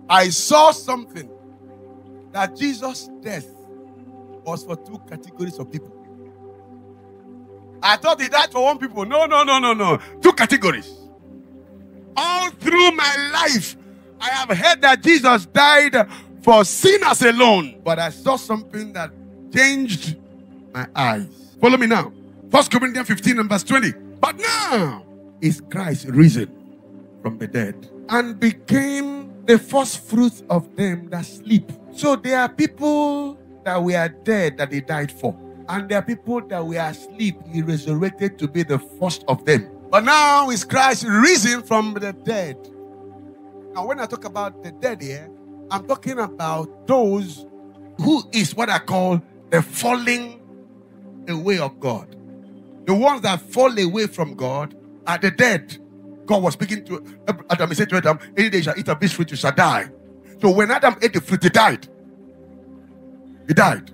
I saw something that Jesus' death was for two categories of people. I thought he died for one people. No. Two categories. All through my life, I have heard that Jesus died for sinners alone. But I saw something that changed my eyes. Follow me now. 1 Corinthians 15 and verse 20. But now is Christ risen from the dead and became the first fruits of them that sleep. So there are people that were dead that he died for. And there are people that were asleep. He resurrected to be the first of them. But now is Christ risen from the dead. Now when I talk about the dead here, I'm talking about those who is what I call the falling away of God. The ones that fall away from God are the dead. God was speaking to Adam. He said to Adam, any day you shall eat of this fruit, you shall die. So when Adam ate the fruit, he died. He died.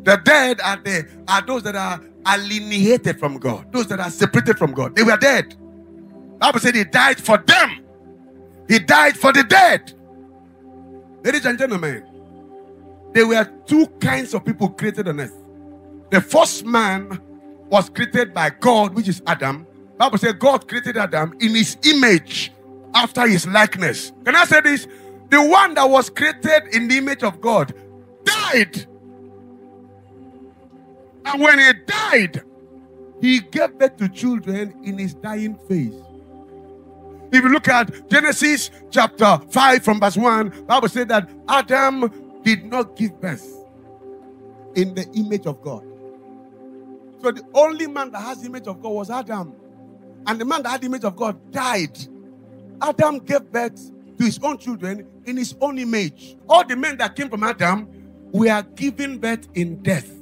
The dead are those that are alienated from God. Those that are separated from God. They were dead. The Bible said he died for them. He died for the dead. Ladies and gentlemen, there were two kinds of people created on earth. The first man was created by God, which is Adam. The Bible says God created Adam in his image, after his likeness. Can I say this? The one that was created in the image of God died. And when he died, he gave birth to children in his dying phase. If you look at Genesis chapter 5 from verse 1, the Bible said that Adam did not give birth in the image of God. So the only man that has the image of God was Adam. And the man that had the image of God died. Adam gave birth to his own children in his own image. All the men that came from Adam were given birth in death.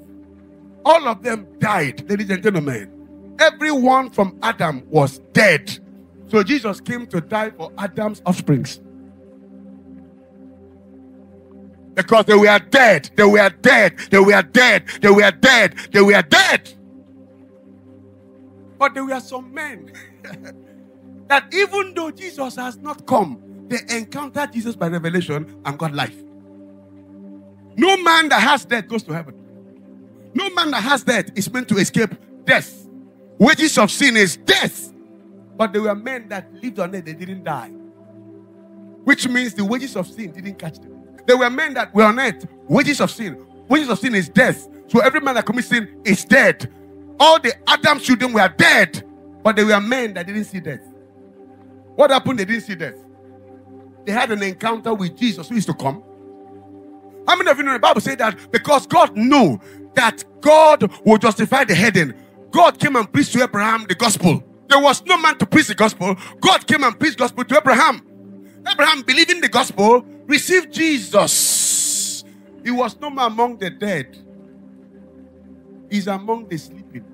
All of them died, ladies and gentlemen. Everyone from Adam was dead. So Jesus came to die for Adam's offsprings. Because they were dead. They were dead. They were dead. They were dead. They were dead. But there were some men that even though Jesus has not come, they encountered Jesus by revelation and got life. No man that has death goes to heaven. No man that has death is meant to escape death. Wages of sin is death. But there were men that lived on earth, they didn't die. Which means the wages of sin didn't catch them. There were men that were on earth, wages of sin. Wages of sin is death. So every man that commits sin is dead. All the Adam children were dead. But there were men that didn't see death. What happened? They didn't see death. They had an encounter with Jesus who is to come. How many of you know the Bible said that because God knew that God will justify the heathen, God came and preached to Abraham the gospel. There was no man to preach the gospel. God came and preached the gospel to Abraham. Abraham, believing the gospel, received Jesus. He was no more among the dead. He's among the sleeping.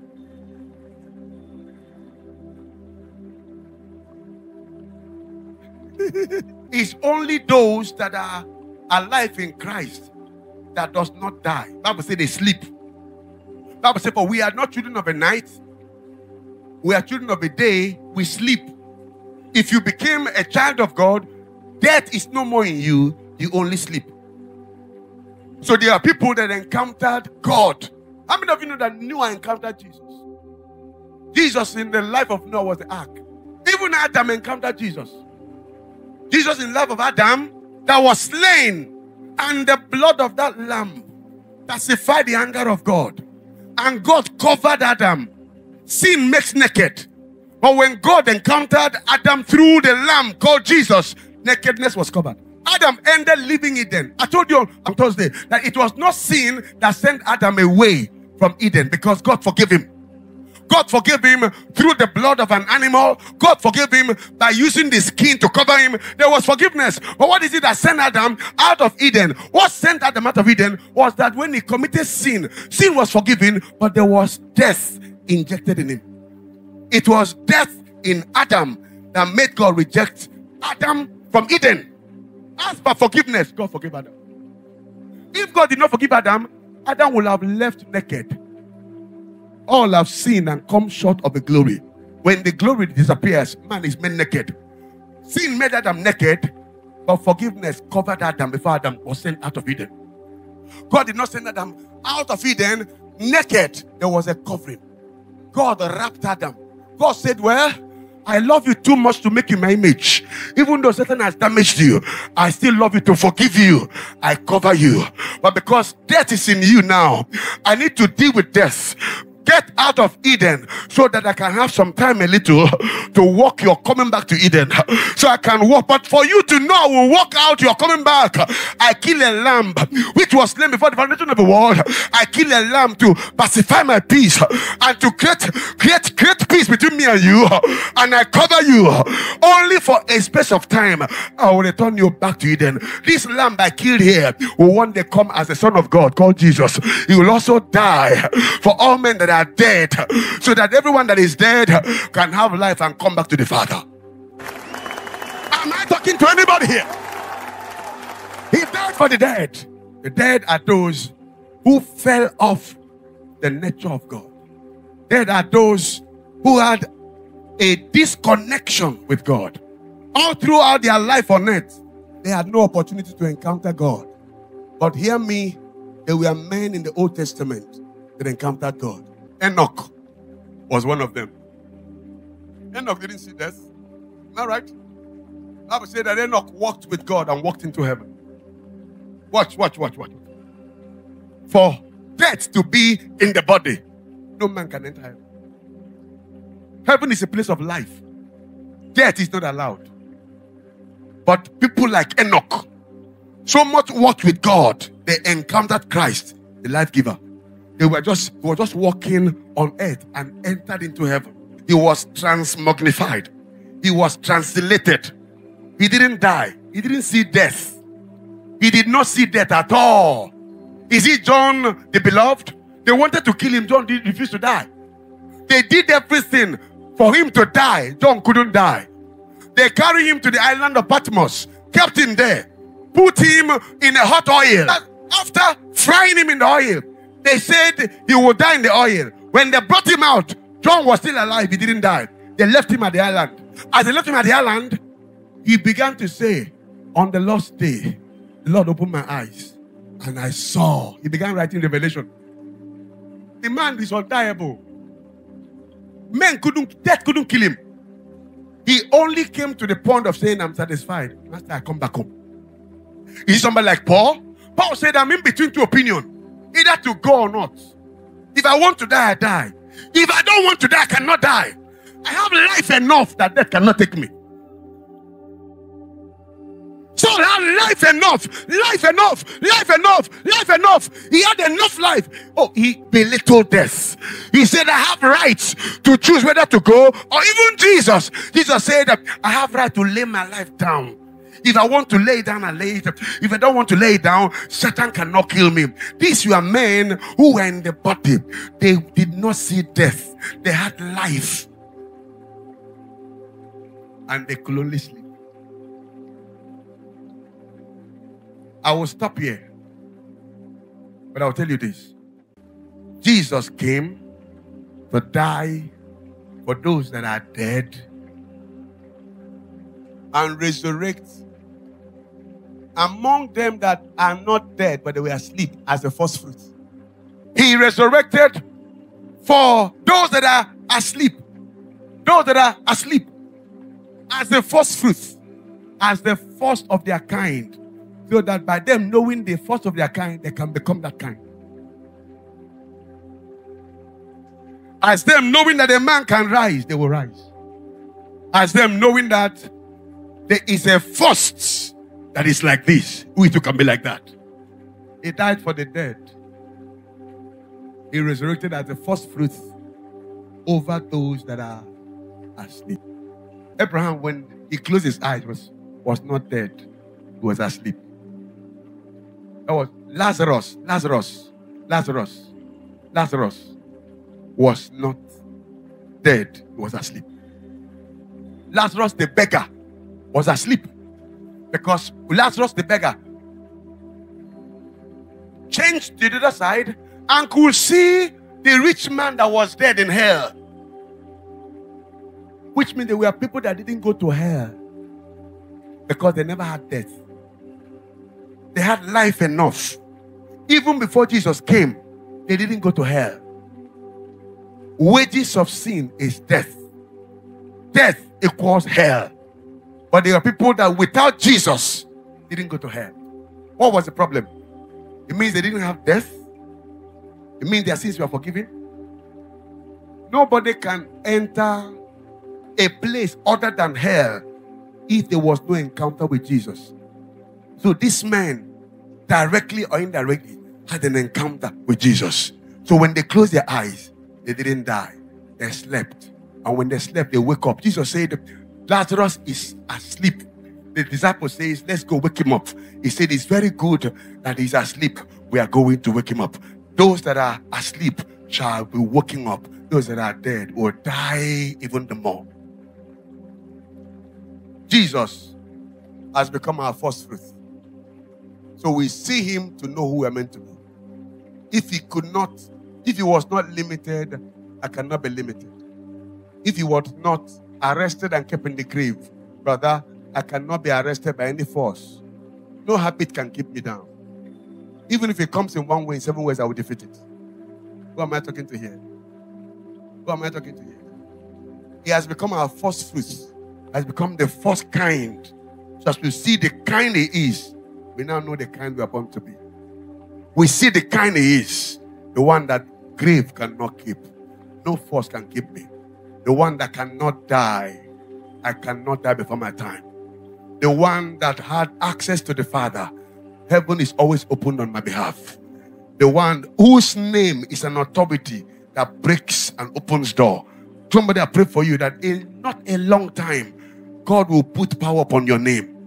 It's only those that are alive in Christ that does not die. Bible says they sleep. Bible says, for we are not children of a night. We are children of a day. We sleep. If you became a child of God, death is no more in you. You only sleep. So there are people that encountered God. How many of you know that Noah encountered Jesus? Jesus in the life of Noah was the ark. Even Adam encountered Jesus. Jesus in the life of Adam that was slain, and the blood of that lamb pacified the anger of God. And God covered Adam. Sin makes naked. But when God encountered Adam through the lamb called Jesus, nakedness was covered. Adam ended living Eden. I told you on Thursday that it was not sin that sent Adam away from Eden, because God forgave him. God forgave him through the blood of an animal. God forgave him by using the skin to cover him. There was forgiveness. But what is it that sent Adam out of Eden? What sent Adam out of Eden was that when he committed sin, sin was forgiven, but there was death injected in him. It was death in Adam that made God reject Adam from Eden. As for forgiveness, God forgave Adam. If God did not forgive Adam, Adam would have left naked. All have sinned and come short of the glory. When the glory disappears, man is made naked. Sin made Adam naked, But forgiveness covered Adam before Adam was sent out of Eden. God did not send Adam out of Eden naked. There was a covering. God wrapped Adam. God said, well, I love you too much to make you my image. Even though Satan has damaged you, I still love you to forgive you. I cover you. But because death is in you now, I need to deal with death. Get out of Eden so that I can have some time a little to walk your coming back to Eden. So I can walk. But for you to know I will walk out your coming back, I kill a lamb which was slain before the foundation of the world. I kill a lamb to pacify my peace and to create peace between me and you. And I cover you only for a space of time. I will return you back to Eden. This lamb I killed here will one day come as the Son of God called Jesus. He will also die for all men that are dead, so that everyone that is dead can have life and come back to the Father. Am I talking to anybody here? He died for the dead. The dead are those who fell off the nature of God. Dead are those who had a disconnection with God. All throughout their life on earth, they had no opportunity to encounter God. But hear me, there were men in the Old Testament that encountered God. Enoch was one of them. Enoch didn't see death. Am I right? The Bible said that Enoch walked with God and walked into heaven. Watch. For death to be in the body, no man can enter heaven. Heaven is a place of life. Death is not allowed. But people like Enoch, so much walked with God, they encountered Christ, the life giver. They were just walking on earth and entered into heaven. He was transmognified. He was translated. He didn't die. He didn't see death. He did not see death at all. Is it John the Beloved? They wanted to kill him. John refused to die. They did everything for him to die. John couldn't die. They carried him to the island of Patmos, kept him there, put him in a hot oil. After frying him in the oil, they said he would die in the oil. When they brought him out, John was still alive. He didn't die. They left him at the island. As they left him at the island, he began to say, on the last day, the Lord opened my eyes and I saw. He began writing Revelation. The man is undiable. Death couldn't kill him. He only came to the point of saying, I'm satisfied. Master, I come back home. Is somebody like Paul? Paul said, I'm in between two opinions. Either to go or not. If I want to die, I die. If I don't want to die, I cannot die. I have life enough that death cannot take me. So I had life enough. He had enough life. Oh, he belittled death. He said, I have rights to choose whether to go, or even Jesus. Jesus said, I have right to lay my life down. If I want to lay it down, I lay it. If I don't want to lay it down, Satan cannot kill me. These were men who were in the body. They did not see death. They had life. And they could only sleep. I will stop here. But I will tell you this. Jesus came to die for those that are dead and resurrect among them that are not dead, but they were asleep, as the first fruits. He resurrected for those that are asleep. Those that are asleep as the first fruits, as the first of their kind, so that by them knowing the first of their kind, they can become that kind. As them knowing that a man can rise, they will rise. As them knowing that there is a first that is like this, we too can be like that. He died for the dead. He resurrected as the first fruits over those that are asleep. Abraham, when he closed his eyes, was not dead. He was asleep. That was Lazarus was not dead. He was asleep. Lazarus the beggar was asleep. Because Lazarus the beggar changed to the other side and could see the rich man that was dead in hell. Which means there were people that didn't go to hell, Because they never had death. They had life enough. Even before Jesus came, they didn't go to hell. Wages of sin is death. Death equals hell. But there are people that without Jesus didn't go to hell. What was the problem? It means they didn't have death. It means their sins were forgiven. Nobody can enter a place other than hell if there was no encounter with Jesus. So this man, directly or indirectly, had an encounter with Jesus. So when they closed their eyes, they didn't die. They slept. And when they slept, they wake up. Jesus said, Lazarus is asleep. The disciple says, let's go wake him up. He said, it's very good that he's asleep. We are going to wake him up. Those that are asleep shall be waking up. Those that are dead will die even the more. Jesus has become our first fruit. So we see him to know who we are meant to be. If he was not limited, I cannot be limited. If he was not arrested and kept in the grave, brother, I cannot be arrested by any force. No habit can keep me down. Even if it comes in one way, in 7 ways, I will defeat it. Who am I talking to here? Who am I talking to here? He has become our first fruits. Has become the first kind. So as we see the kind he is, we now know the kind we are born to be. We see the kind he is. The one that grave cannot keep. No force can keep me. The one that cannot die. I cannot die before my time. The one that had access to the Father. Heaven is always open on my behalf. The one whose name is an authority that breaks and opens door. Somebody, I pray for you that in not a long time, God will put power upon your name.